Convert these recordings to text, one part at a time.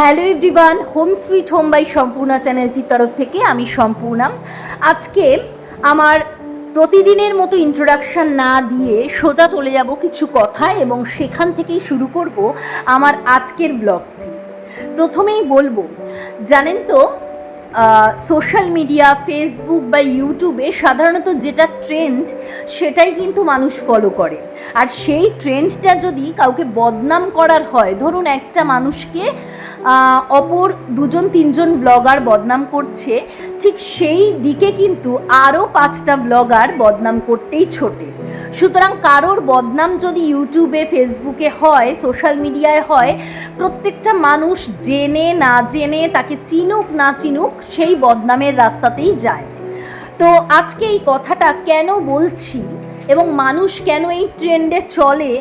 Hello everyone, home sweet home by Sampurna চ্যানেলটির তরফ থেকে আমি সম্পূর্ণা। আজকে আমার প্রতিদিনের মতো ইন্ট্রোডাকশান না দিয়ে সোজা চলে যাব কিছু কথা এবং সেখান থেকেই শুরু করব আমার আজকের ব্লগটি। প্রথমেই বলবো, জানেন তো সোশ্যাল মিডিয়া, ফেসবুক বা ইউটিউবে সাধারণত যেটা ট্রেন্ড সেটাই কিন্তু মানুষ ফলো করে। আর সেই ট্রেন্ডটা যদি কাউকে বদনাম করার হয়, ধরুন একটা মানুষকে অপর দুজন তিনজন ব্লগার বদনাম করছে, ঠিক সেই দিকে কিন্তু আরও 5টা ব্লগার বদনাম করতেই ছোটে। সুতরাং কারোর বদনাম যদি ইউটিউবে, ফেসবুকে হয়, সোশ্যাল মিডিয়ায় হয়, প্রত্যেকটা মানুষ জেনে না জেনে, তাকে চিনুক না চিনুক, সেই বদনামের রাস্তাতেই যায়। তো আজকে এই কথাটা কেন বলছি এবং মানুষ কেন এই ট্রেন্ডে চলে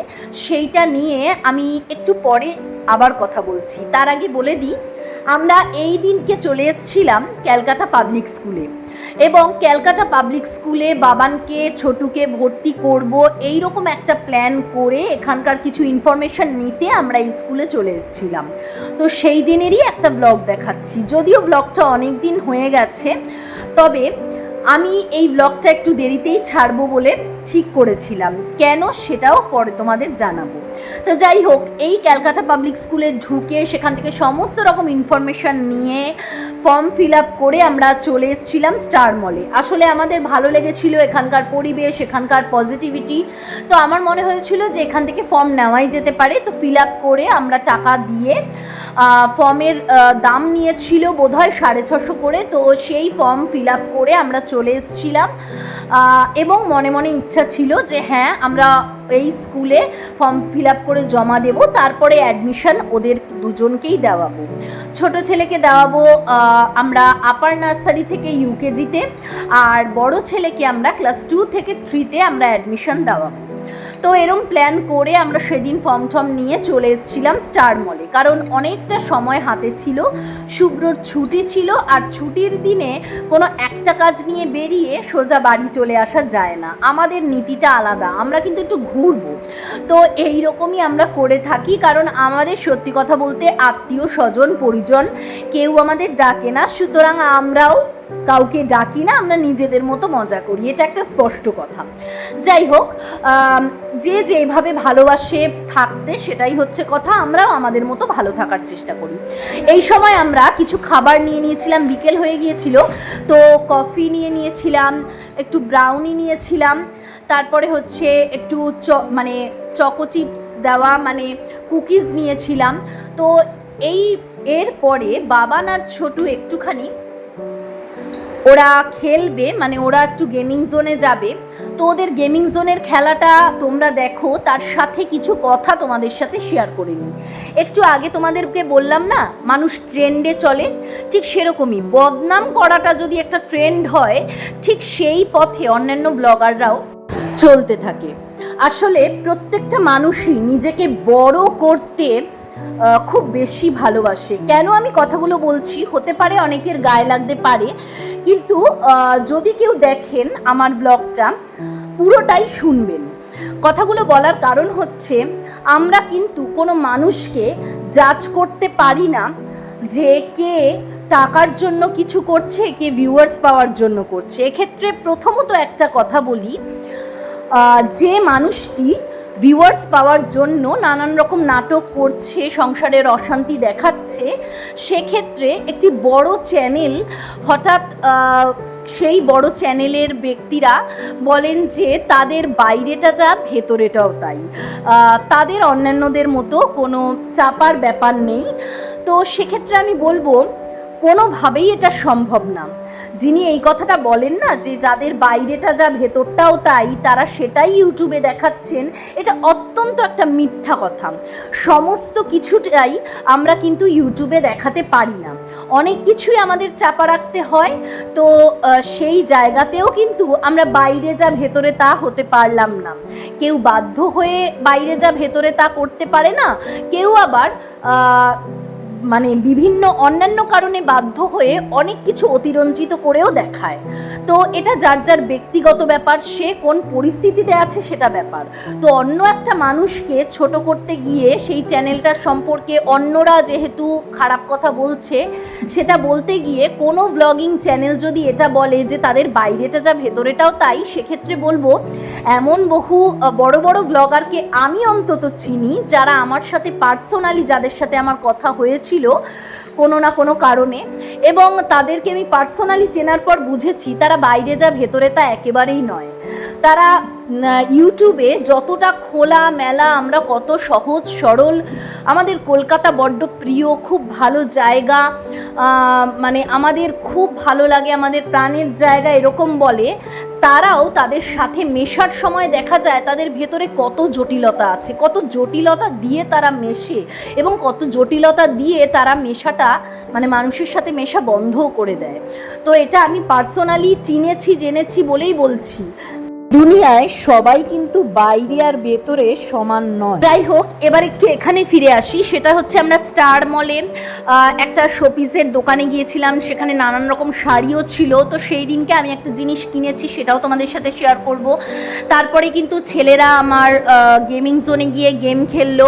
সেইটা নিয়ে আমি একটু পরে আবার কথা বলছি। তার আগে বলে দিই, আমরা এই দিনকে চলে এসেছিলাম ক্যালকাটা পাবলিক স্কুলে এবং ক্যালকাটা পাবলিক স্কুলে বাবানকে, ছোটুকে ভর্তি করব এই রকম একটা প্ল্যান করে এখানকার কিছু ইনফরমেশান নিতে আমরা এই স্কুলে চলে এসেছিলাম। তো সেই দিনেরই একটা ব্লগ দেখাচ্ছি, যদিও ব্লগটা অনেক দিন হয়ে গেছে, তবে আমি এই ব্লগটা একটু দেরিতেই ছাড়বো বলে ঠিক করেছিলাম। কেন সেটাও পরে তোমাদের জানাবো। তো যাই হোক, এই ক্যালকাটা পাবলিক স্কুলে ঢুকে সেখান থেকে সমস্ত রকম ইনফরমেশান নিয়ে ফর্ম ফিল আপ করে আমরা চলে এসেছিলাম স্টার মলে। আসলে আমাদের ভালো লেগেছিল এখানকার পরিবেশ, এখানকার পজিটিভিটি। তো আমার মনে হয়েছিল যে এখান থেকে ফর্ম নেওয়াই যেতে পারে। তো ফিল আপ করে আমরা টাকা দিয়ে, ফর্মের দাম নিয়েছিল বোধহয় 650 করে। তো সেই ফর্ম ফিল আপ করে আমরা চলে এসেছিলাম এবং মনে মনে ইচ্ছা ছিল যে হ্যাঁ, আমরা এই স্কুলে ফর্ম ফিল আপ করে জমা দেব, তারপরে অ্যাডমিশন ওদের দুজনকেই দেওয়াবো। ছোট ছেলেকে দেওয়াবো আমরা আপার নার্সারি থেকে ইউকেজিতে, আর বড় ছেলেকে আমরা ক্লাস 2 থেকে 3তে আমরা অ্যাডমিশন দেওয়াবো। তো এরম প্ল্যান করে আমরা সেদিন ফর্ম টর্ম নিয়ে চলে এসেছিলাম স্টার মলে, কারণ অনেকটা সময় হাতে ছিল। শুভ্রর ছুটি ছিল, আর ছুটির দিনে কোনো একটা কাজ নিয়ে বেরিয়ে সোজা বাড়ি চলে আসা যায় না। আমাদের নীতিটা আলাদা, আমরা কিন্তু একটু ঘুরবো। তো এই রকমই আমরা করে থাকি, কারণ আমাদের সত্যি কথা বলতে আত্মীয় স্বজন পরিজন কেউ আমাদের ডাকে না, সুতরাং আমরাও কাউকে ডাকি না, আমরা নিজেদের মতো মজা করি, এটা একটা স্পষ্ট কথা। যাই হোক, যে যেভাবে ভালোবাসে থাকতে সেটাই হচ্ছে কথা, আমরাও আমাদের মতো ভালো থাকার চেষ্টা করি। এই সময় আমরা কিছু খাবার নিয়ে নিয়েছিলাম, বিকেল হয়ে গিয়েছিল। তো কফি নিয়ে নিয়েছিলাম, একটু ব্রাউনি নিয়েছিলাম, তারপরে হচ্ছে একটু চকো চিপস দেওয়া মানে কুকিজ নিয়েছিলাম। তো এরপরে বাবান আর ছোটু একটুখানি ওরা খেলবে, মানে ওরা একটু গেমিং জোনে যাবে। তো ওদের গেমিং জোনের খেলাটা তোমরা দেখো, তার সাথে কিছু কথা তোমাদের সাথে শেয়ার করে নিই। একটু আগে তোমাদেরকে বললাম না মানুষ ট্রেন্ডে চলে, ঠিক সেরকমই বদনাম করাটা যদি একটা ট্রেন্ড হয়, ঠিক সেই পথে অন্যান্য ব্লগাররাও চলতে থাকে। আসলে প্রত্যেকটা মানুষই নিজেকে বড় করতে খুব বেশি ভালোবাসে। কেন আমি কথাগুলো বলছি, হতে পারে অনেকের গায়ে লাগতে পারে, কিন্তু যদি কেউ দেখেন আমার ব্লগটা পুরোটাই শুনবেন। কথাগুলো বলার কারণ হচ্ছে, আমরা কিন্তু কোনো মানুষকে জাজ করতে পারি না যে কে টাকার জন্য কিছু করছে, কে ভিউয়ার্স পাওয়ার জন্য করছে। এক্ষেত্রে প্রথমত একটা কথা বলি, যে মানুষটি ভিউয়ার্স পাওয়ার জন্য নানান রকম নাটক করছে, সংসারের অশান্তি দেখাচ্ছে, সেক্ষেত্রে একটি বড় চ্যানেল হঠাৎ সেই বড় চ্যানেলের ব্যক্তিরা বলেন যে তাদের বাইরেটা যা ভেতরেটাও তাই, তাদের অন্যান্যদের মতো কোনো চাপার ব্যাপার নেই। তো সেক্ষেত্রে আমি বলবো কোনোভাবেই এটা সম্ভব না। যিনি এই কথাটা বলেন না যে যাদের বাইরেটা যা ভেতরটাও তাই, তারা সেটাই ইউটিউবে দেখাচ্ছেন, এটা অত্যন্ত একটা মিথ্যা কথা। সমস্ত কিছুটাই আমরা কিন্তু ইউটিউবে দেখাতে পারি না, অনেক কিছুই আমাদের চাপা রাখতে হয়। তো সেই জায়গাতেও কিন্তু আমরা বাইরে যা ভেতরে তা হতে পারলাম না। কেউ বাধ্য হয়ে বাইরে যা ভেতরে তা করতে পারে না, কেউ আবার মানে বিভিন্ন অন্যান্য কারণে বাধ্য হয়ে অনেক কিছু অতিরঞ্জিত করেও দেখায়। তো এটা যার যার ব্যক্তিগত ব্যাপার, সে কোন পরিস্থিতিতে আছে সেটা ব্যাপার। তো অন্য একটা মানুষকে ছোট করতে গিয়ে সেই চ্যানেলটার সম্পর্কে অন্যরা যেহেতু খারাপ কথা বলছে, সেটা বলতে গিয়ে কোনো ব্লগিং চ্যানেল যদি এটা বলে যে তাদের বাইরেটা যা ভেতরেটাও তাই, সেক্ষেত্রে বলবো এমন বহু বড় বড় ব্লগারকে আমি অন্তত চিনি, যারা আমার সাথে পার্সোনালি, যাদের সাথে আমার কথা হয়েছিল কোনো না কোনো কারণে, এবং তাদেরকে আমি পার্সোনালি চেনার পর বুঝেছি তারা বাইরে যা ভেতরে তা একেবারেই নয়। তারা ইউটিউবে যতটা খোলা মেলা, আমরা কত সহজ সরল, আমাদের কলকাতা বড্ড প্রিয়, খুব ভালো জায়গা, মানে আমাদের খুব ভালো লাগে, আমাদের প্রাণের জায়গা এরকম বলে, তারাও তাদের সাথে মেশার সময় দেখা যায় তাদের ভেতরে কত জটিলতা আছে, কত জটিলতা দিয়ে তারা মেশে, এবং কত জটিলতা দিয়ে তারা মেশাটা মানে মানুষের সাথে মেশা বন্ধও করে দেয়। তো এটা আমি পার্সোনালি চিনেছি, জেনেছি বলেই বলছি। দুনিয়ায় সবাই কিন্তু বাইরে আর ভেতরে সমান নয়। যাই হোক, এবার একটু এখানে ফিরে আসি। সেটা হচ্ছে আমরা স্টার মলে একটা শোপিসের দোকানে গিয়েছিলাম, সেখানে নানান রকম শাড়িও ছিল। তো সেই দিনকে আমি একটা জিনিস কিনেছি, সেটাও তোমাদের সাথে শেয়ার করব। তারপরে কিন্তু ছেলেরা আমার গেমিং জোনে গিয়ে গেম খেললো।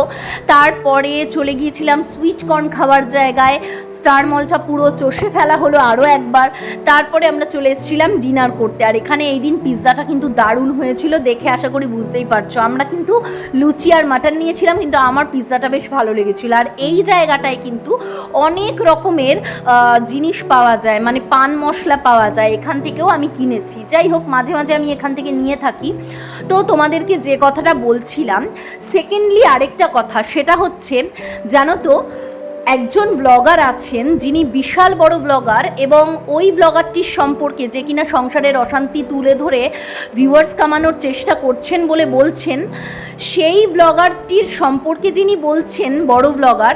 তারপরে চলে গিয়েছিলাম সুইট কর্ন খাওয়ার জায়গায়, স্টার মলটা পুরো চষে ফেলা হলো আরও একবার। তারপরে আমরা চলে এসেছিলাম ডিনার করতে। আর এখানে এই দিন পিৎজাটা কিন্তু দারুণ হয়েছিল, দেখে আশা করি বুঝতেই পারছো। আমরা কিন্তু লুচি আর মাটন নিয়েছিলাম, কিন্তু আমার পিৎজাটা বেশ ভালো লেগেছিল। আর এই জায়গাটায় কিন্তু অনেক রকমের জিনিস পাওয়া যায়, মানে পান মশলা পাওয়া যায়, এখান থেকেও আমি কিনেছি। যাই হোক, মাঝে মাঝে আমি এখান থেকে নিয়ে থাকি। তো তোমাদেরকে যে কথাটা বলছিলাম, সেকেন্ডলি আরেকটা কথা, সেটা হচ্ছে জানো তো, একজন ব্লগার আছেন যিনি বিশাল বড় ব্লগার, এবং ওই ব্লগারটির সম্পর্কে, যে কিনা সংসারের অশান্তি তুলে ধরে ভিউয়ার্স কামানোর চেষ্টা করছেন বলে বলছেন, সেই ব্লগারটির সম্পর্কে যিনি বলছেন, বড় ব্লগার,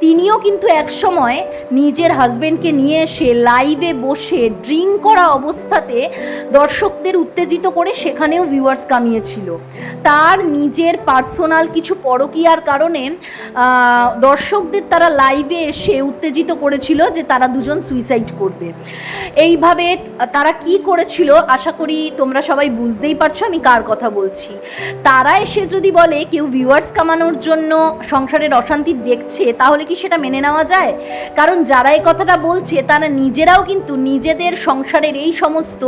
তিনিও কিন্তু একসময় নিজের হাজব্যান্ডকে নিয়ে এসে লাইভে বসে ড্রিঙ্ক করা অবস্থাতে দর্শকদের উত্তেজিত করে সেখানেও ভিউয়ার্স কামিয়েছিল। তার নিজের পার্সোনাল কিছু পরকীয়ার কারণে দর্শকদের তারা লাইভে এসে উত্তেজিত করেছিল যে তারা দুজন সুইসাইড করবে। এইভাবে তারা কি করেছিল আশা করি তোমরা সবাই বুঝতেই পারছো আমি কার কথা বলছি। তারা এসে যদি বলে কেউ ভিউয়ার্স কামানোর জন্য সংসারের অশান্তি দেখছে, তাহলে কি সেটা মেনে নেওয়া যায়? কারণ যারা এই কথাটা বলছে তারা নিজেরাও কিন্তু নিজেদের সংসারের এই সমস্ত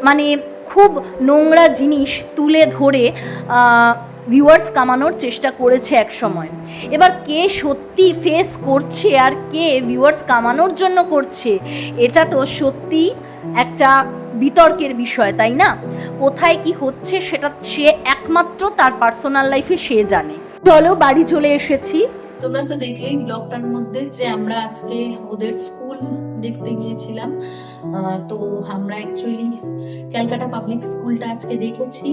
মানে খুব নোংরা জিনিস তুলে ধরে ভিউয়ার্স কামানোর চেষ্টা করেছে এক সময়। এবার কে সত্যি ফেস করছে আর কে ভিউয়ার্স কামানোর জন্য করছে, এটা তো সত্যি একটা বিতর্কের বিষয়, তাই না? কোথায় কি হচ্ছে সেটা সে একমাত্র তার পার্সোনাল লাইফে সে জানে। চলো, বাড়ি চলে এসেছি। তোমরা তো দেখলেই ব্লগটার মধ্যে যে আমরা আজকে ওদের স্কুল দেখতে গিয়েছিলাম। তো আমরা অ্যাকচুয়ালি ক্যালকাটা পাবলিক স্কুলটা আজকে দেখেছি,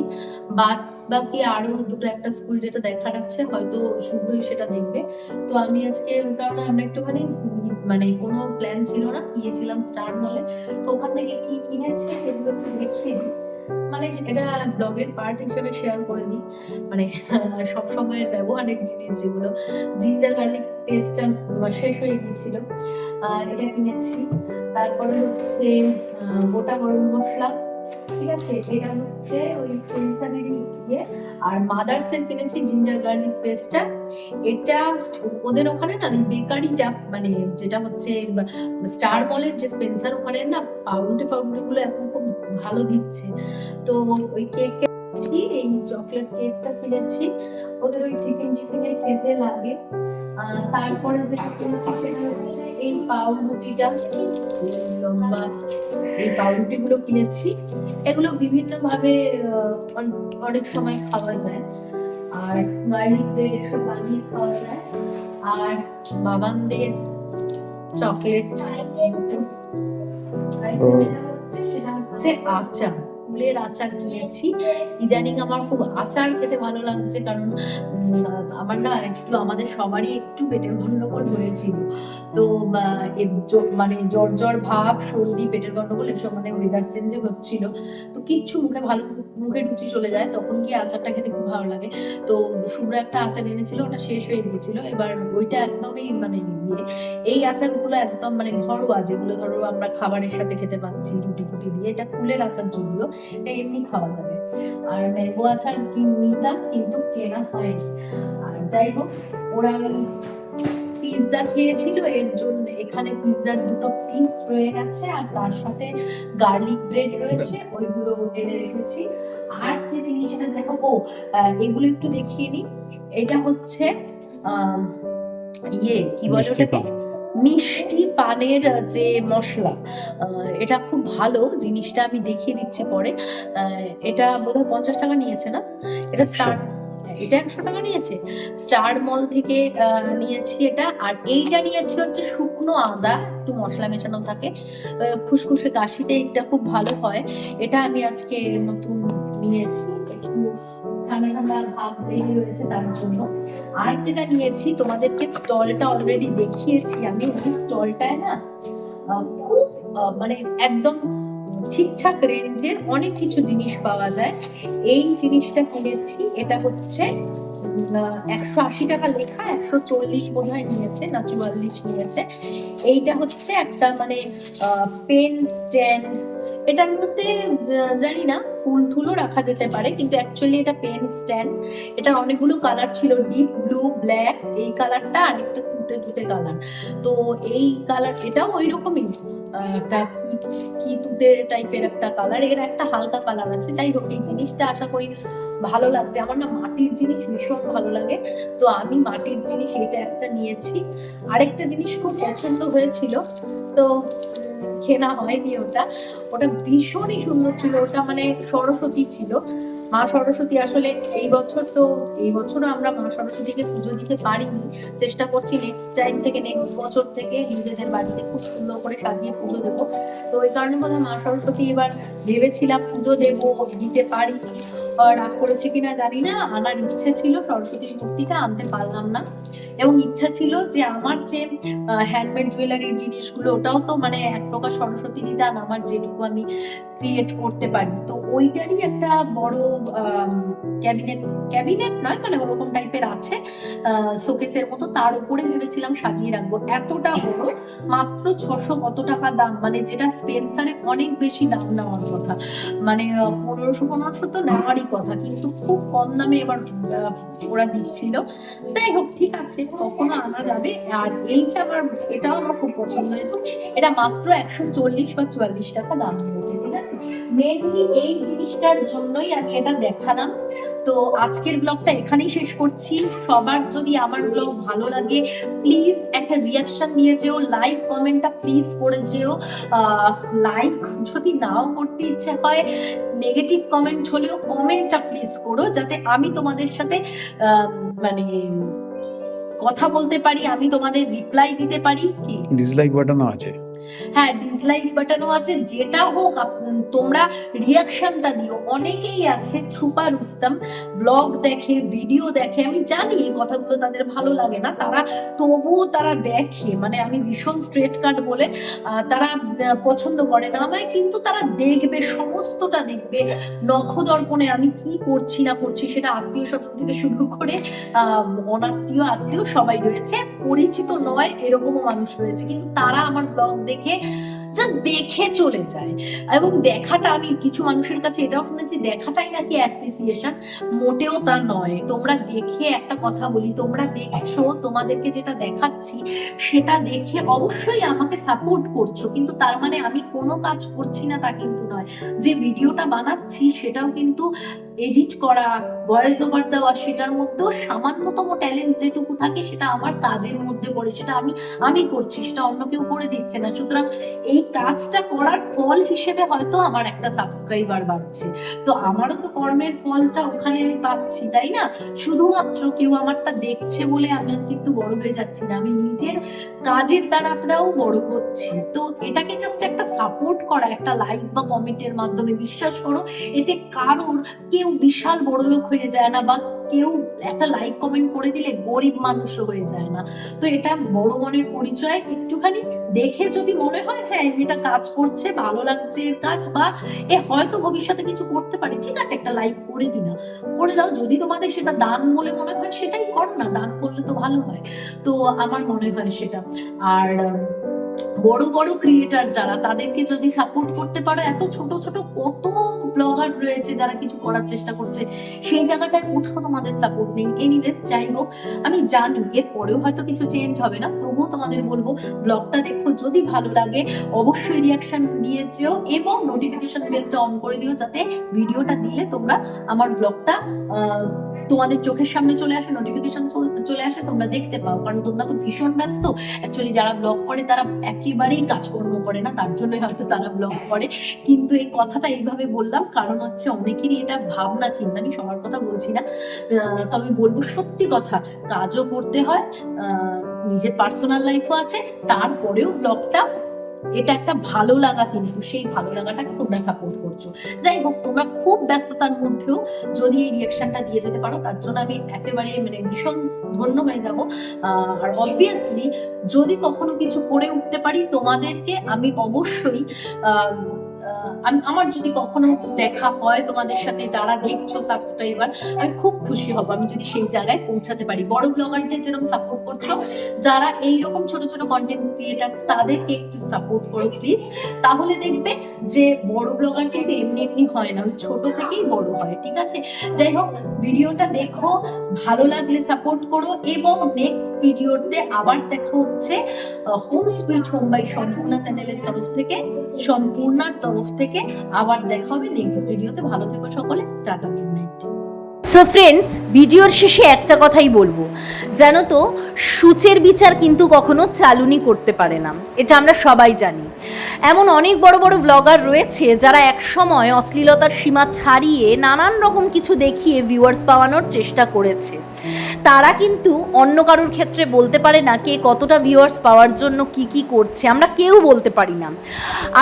বাকি আরো দুটো একটা স্কুল যেটা দেখার আছে, হয়তো শুভ্রই সেটা দেখবে। তো আমি আজকে ওই কারণে আমরা একটুখানি মানে কোনো প্ল্যান ছিল না, গিয়েছিলাম স্টার মলে। তো ওখান থেকে কি কিনেছি সেগুলো একটু দেখিয়ে দিই, মানে এটা ব্লগের পার্ট হিসেবে শেয়ার করে দিই। মানে সব সময়ের ব্যবহারের জিনিস যেগুলো, জিঞ্জার গার্লিক পেস্টটা শেষ হয়ে গিয়েছিল, এটা কিনেছি। তারপরে হচ্ছে গোটা গরম মশলা, ঠিক আছে, এটা হচ্ছে ওই স্পেন্সারেরই ইয়ে। আর মাদার্সের কিনেছি জিঞ্জার গার্লিক পেস্টটা। এটা ওদের ওখানে না বেকারিটা, মানে যেটা হচ্ছে স্টার মলের যে স্পেন্সার, ওখানে না পাউরুটি গুলো এখন খুব ভালো দিচ্ছে। তো ওই কেক কিনেছি, এই চকলেট কেকটা কিনেছি, ওদের ওই টিফিনে খেতে লাগে। তারপরে যেটা কিনেছি সেটা হচ্ছে এই পাউরুটিটা, লম্বা এই পাউরুটি গুলো কিনেছি। এগুলো বিভিন্ন ভাবে অনেক সময় খাওয়া যায়, আর গার্লিক ব্রেড এসব বানিয়ে খাওয়া যায়। আর বাবানদের চকলেট, সেটা হচ্ছে আচার, ফুলের আচার কিনেছি। ইদানিং আমার খুব আচার খেতে ভালো লাগছে, কারণ আমার না একটু আমাদের সবারই একটু পেটের গন্ডগোল হয়েছিল। তো মানে জ্বর জ্বর ভাব, সর্দি, পেটের গন্ডগোল এসব, মানে ওয়েদার চেঞ্জে হচ্ছিল। তো কিচ্ছু মুখে ভালো, মুখে রুচি চলে যায়, তখন গিয়ে আচারটা খেতে খুব ভালো লাগে। তো শুভ্র একটা আচার এনেছিল, ওটা শেষ হয়ে গিয়েছিল। এবার ওইটা একদমই মানে এই আচারগুলো একদম মানে ঘরোয়া, যেগুলো ধরো আমরা খাবারের সাথে খেতে পাচ্ছি রুটি ফুটি দিয়ে। এটা কুলের আচার, যদিও এটা এমনি খাওয়া যাবে। আর ম্যাঙ্গো আচার নিতাম, কিন্তু কেনা হয়নি। আর যাই হোক, ওরা পিৎজা খেয়েছিল, এর জন্য এখানে পিৎজার 2টো পিস রয়ে গেছে, আর তার সাথে গার্লিক ব্রেড রয়েছে, ওইগুলো এনে রেখেছি। আর যে জিনিসটা দেখাবো, এগুলো একটু দেখিয়ে নিই। এটা হচ্ছে কি বলে ওটাকে, মিষ্টি পানের যে মশলা, এটা খুব ভালো জিনিসটা, আমি দেখিয়ে দিচ্ছি পরে। এটা বোধহয় 50 টাকা নিয়েছে না, এটা এটা 100 টাকা নিয়েছে। স্টার মল থেকে নিয়েছি এটা। আর এইটা নিয়েছি হচ্ছে শুকনো আদা, একটু মশলা মেশানো থাকে, খুসখুসে কাশিতে এটা খুব ভালো হয়। এটা আমি আজকে নতুন নিয়েছি, একটু ঠান্ডা ঠান্ডা ভাব লেগে রয়েছে তার জন্য। আর যেটা নিয়েছি, তোমাদেরকে স্টলটা অলরেডি দেখিয়েছি আমি। ওই স্টলটায় না খুব মানে একদম ঠিকঠাক রেঞ্জের অনেক কিছু জিনিস পাওয়া যায়। এই জিনিসটা কিনেছি, এটা হচ্ছে 180 টাকা লেখা, 140 বোধহয় নিয়েছে, না 44 নিয়েছে। এইটা হচ্ছে একটা মানে পেন স্ট্যান্ড। এটার মধ্যে জানি না ফুল টুলও রাখা যেতে পারে, কিন্তু অ্যাকচুয়ালি এটা পেন স্ট্যান্ড। এটার অনেকগুলো কালার ছিল, ডিপ ব্লু, ব্ল্যাক, এই কালারটা, আর একটা তুতে তুতে কালার। তো এই কালার, এটাও ওই রকমই একটা কি তুতে টাইপের একটা কালার, এর একটা হালকা কালার আছে। যাই হোক, এই জিনিসটা আশা করি ভালো লাগছে। আমার না মাটির জিনিস ভীষণ ভালো লাগে, তো আমি মাটির জিনিস এটা একটা নিয়েছি। আরেকটা জিনিস খুব পছন্দ হয়েছিল, তো কেনা হয়নি ওটা। ওটা ভীষণই সুন্দর ছিল, ওটা মানে সরস্বতী ছিল, মা সরস্বতী। আসলে এই বছরও আমরা মা সরস্বতীকে পুজো দিতে পারিনি, চেষ্টা করছি নেক্সট টাইম থেকে, নেক্সট বছর থেকে নিজেদের বাড়িতে খুব সুন্দর করে সাজিয়ে পুজো দেবো। তো এই কারণে বোধহয় মা সরস্বতী এবার ভেবেছিলাম পুজো দেবো, দিতে পারিনি। রাগ করেছে কিনা জানি না, আনার ইচ্ছে ছিল, সরস্বতীর মূর্তিটা আনতে পারলাম না। এবং ইচ্ছা ছিল যে আমার যে হ্যান্ডমেড জুয়েলারির জিনিসগুলো, ওটাও তো মানে এক প্রকার সরস্বতীরই দান, আমার যেটুকু আমি ক্রিয়েট করতে পারি। তো ওইটারই একটা বড় ক্যাবিনেট নয়, মানে ওরকম টাইপের আছে, শোকেসের মতো, তার উপরে ভেবেছিলাম সাজিয়ে রাখবো। এতটা বড়, মাত্র 600 কত টাকা দাম, মানে যেটা স্পেন্সারে অনেক বেশি দাম নেওয়ার কথা, মানে 1500 তো নেওয়ারই কথা, কিন্তু খুব কম দামে এবার ওরা দিচ্ছিল। যাই হোক, ঠিক আছে, কখনো আনা যাবে। আর এইটা এটাও আমার খুব পছন্দ হয়েছে, এটা মাত্র 140 বা 44 টাকা দাম নিয়েছে, ঠিক আছে। মেনলি এই জিনিসটার জন্যই আমি এটা দেখালাম। তো আজকের ব্লগটা এখানেই শেষ করছি। সবার যদি আমার ব্লগ ভালো লাগে, প্লিজ একটা রিয়াকশন দিয়ে যেও, লাইক কমেন্টটা প্লিজ করে যেও। লাইক যদি নাও করতে ইচ্ছে হয়, নেগেটিভ কমেন্ট হলেও কমেন্টটা প্লিজ করো, যাতে আমি তোমাদের সাথে মানে কথা বলতে পারি, আমি তোমাদের রিপ্লাই দিতে পারি। কি ডিসলাইক বাটনও আছে? হ্যাঁ, ডিসলাইক বাটনও আছে। যেটা হোক, তোমরা রিয়াকশনটা দিও। অনেকেই আছে ছুপা রুস্তম, ব্লগ দেখে, ভিডিও দেখে, আমি জানি এই কথাগুলো তাদের ভালো লাগে না, তারা তবুও তারা দেখে, মানে আমি ভীষণ স্ট্রেট কাট বলে তারা পছন্দ করে না আমায়, কিন্তু তারা দেখবে, সমস্তটা দেখবে, নখদর্পণে আমি কি করছি না করছি, সেটা আত্মীয় স্বজন থেকে শুরু করে অনাত্মীয় আত্মীয় সবাই রয়েছে, পরিচিত নয় এরকমও মানুষ রয়েছে, কিন্তু তারা আমার ব্লগ দেখে জাস্ট দেখে চলে যায়। এবং দেখাটা, আমি কিছু মানুষের কাছে এটাও শুনেছি, দেখাটাই নাকি অ্যাপ্রিসিয়েশন, মোটেও তা নয়। তোমরা দেখে, একটা কথা বলি, তোমরা দেখছো, তোমাদেরকে যেটা দেখাচ্ছি সেটা দেখে অবশ্যই আমাকে সাপোর্ট করছো, কিন্তু তার মানে আমি কোনো কাজ করছি না তা কিন্তু নয়। যে ভিডিওটা বানাচ্ছি সেটাও কিন্তু এডিট করা, ভয়েস ওভার দেওয়া, সেটার মধ্যেও সামান্যতম ট্যালেন্ট যেটুকু থাকে সেটা আমার কাজের মধ্যে পড়ে, সেটা আমি করছি, সেটা অন্য কেউ করে দিচ্ছে না। সুতরাং এই কাজটা করার ফল হিসেবে হয়তো আমার একটা সাবস্ক্রাইবার বাড়ছে, তো আমারও তো কর্মের ফলটা ওখানে আমি পাচ্ছি, তাই না? শুধুমাত্র কেউ আমারটা দেখছে বলে আমি কিন্তু বড় হয়ে যাচ্ছি না, আমি নিজের কাজের দ্বারাও বড় হচ্ছি। তো এটাকে জাস্ট একটা সাপোর্ট করা, একটা লাইক বা কমেন্টের মাধ্যমে, বিশ্বাস করো, এতে কারোর কেউ কেউ বিশাল বড় লোক হয়ে যায় না, বা কেউ একটা লাইক কমেন্ট করে দিলে গরিব মানুষও হয়ে যায় না। তো এটা বড় মনের পরিচয়। একটুখানি দেখে যদি মনে হয় হ্যাঁ এটা কাজ করছে, ভালো লাগছে এর কাজ, বা এ হয়তো ভবিষ্যতে কিছু করতে পারে, ঠিক আছে একটা লাইক করে দিনা, করে দাও। যদি তোমাদের সেটা দান বলে মনে হয় সেটাই করো না, দান করলে তো ভালো হয়। তো আমার মনে হয় সেটা। আর বড় বড় ক্রিয়েটার যারা, তাদেরকে যদি সাপোর্ট করতে পারো, এত ছোট ছোট কত ব্লগার রয়েছে যারা কিছু করার চেষ্টা করছে, সেই জায়গাটায় কোথাও তোমাদের সাপোর্ট নেই। এনিওয়েজ, যাই হোক, আমি জানি এর পরেও হয়তো কিছু চেঞ্জ হবে না, তবুও তোমাদের বলবো ব্লগটা দেখো, যদি ভালো লাগে অবশ্যই রিয়াকশন দিয়ে যেও এবং নোটিফিকেশন বেলটা অন করে দিও, যাতে ভিডিওটা দিলে তোমরা আমার ব্লগটা তোমাদের চোখের সামনে চলে আসে, নোটিফিকেশন চলে আসে, তোমরা দেখতে পাও। কারণ তোমরা তো ভীষণ ব্যস্ত। অ্যাকচুয়ালি যারা ব্লগ করে তারা একেবারেই কাজকর্ম করে না, তার জন্যই হয়তো তারা ব্লগ করে। কিন্তু এই কথাটা এইভাবে বললাম কারণ হচ্ছে অনেকেরই এটা ভাবনা চিন্তা, আমি সবার কথা বলছি না, তবে বলবো সত্যি কথা, কাজও করতে হয়, নিজের পার্সোনাল লাইফও আছে, তারপরেও ব্লগটা এটা একটা ভালো লাগা, কিন্তু সেই ভালো লাগাটাকে তোমরা সাপোর্ট করছো। যাই হোক, তোমরা খুব ব্যস্ততার মধ্যেও যদি এই রিয়াকশনটা দিয়ে যেতে পারো, তার জন্য আমি একেবারে ভীষণ ধন্য হয়ে যাব। আর অবভিয়াসলি যদি কখনো কিছু করে উঠতে পারি তোমাদেরকে, আমি অবশ্যই আমার যদি কখনো দেখা হয় তোমাদের সাথে, যারা দেখছো সাবস্ক্রাইবার, আমি খুব খুশি হব আমি যদি সেই জায়গায় পৌঁছাতে পারি। বড় ব্লগারদের যেরকম সাপোর্ট করছো, যারা এইরকম ছোট ছোট কন্টেন্ট ক্রিয়েটার, তাদেরকে একটু সাপোর্ট করো প্লিজ। তাহলে দেখবে যে বড় ব্লগার কিন্তু এমনি এমনি হয় না, ওই ছোট থেকেই বড় হয়, ঠিক আছে? যাই হোক, ভিডিওটা দেখো, ভালো লাগলে সাপোর্ট করো, এবং নেক্সট ভিডিওতে আবার দেখা হচ্ছে home sweet home by Sampurna চ্যানেলের তরফ থেকে, সম্পূর্ণার তরফ থেকে। আবার দেখা হবে নেক্সট ভিডিওতে। ভালো থেকো সকলে, tata, good night. So friends, ভিডিওর শেষে একটা কথাই বলবো, জানো তো, সূচের বিচার কিন্তু কখনো চালুনি করতে পারে না, এটা আমরা সবাই জানি। এমন অনেক বড় বড় ব্লগার রয়েছে যারা একসময় অশ্লীলতার সীমা ছাড়িয়ে নানান রকম কিছু দেখিয়ে ভিউয়ার্স পাওয়ানোর চেষ্টা করেছে। তারা কিন্তু অন্য কারোর ক্ষেত্রে বলতে পারে না কে কতটা ভিউয়ার্স পাওয়ার জন্য কি কি করছে, আমরা কেউ বলতে পারি না।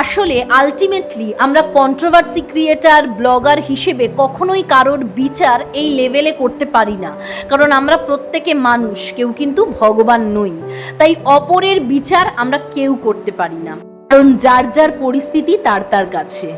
আসলে আলটিমেটলি আমরা কন্ট্রোভার্সি ক্রিয়েটার ব্লগার হিসেবে কখনোই কারোর বিচার এই লেভেলে করতে পারি না, কারণ আমরা প্রত্যেকে মানুষ, কেউ কিন্তু ভগবান নই। তাই অপরের বিচার আমরা কেউ করতে পারি না, কারণ যার যার পরিস্থিতি তার তার কাছে।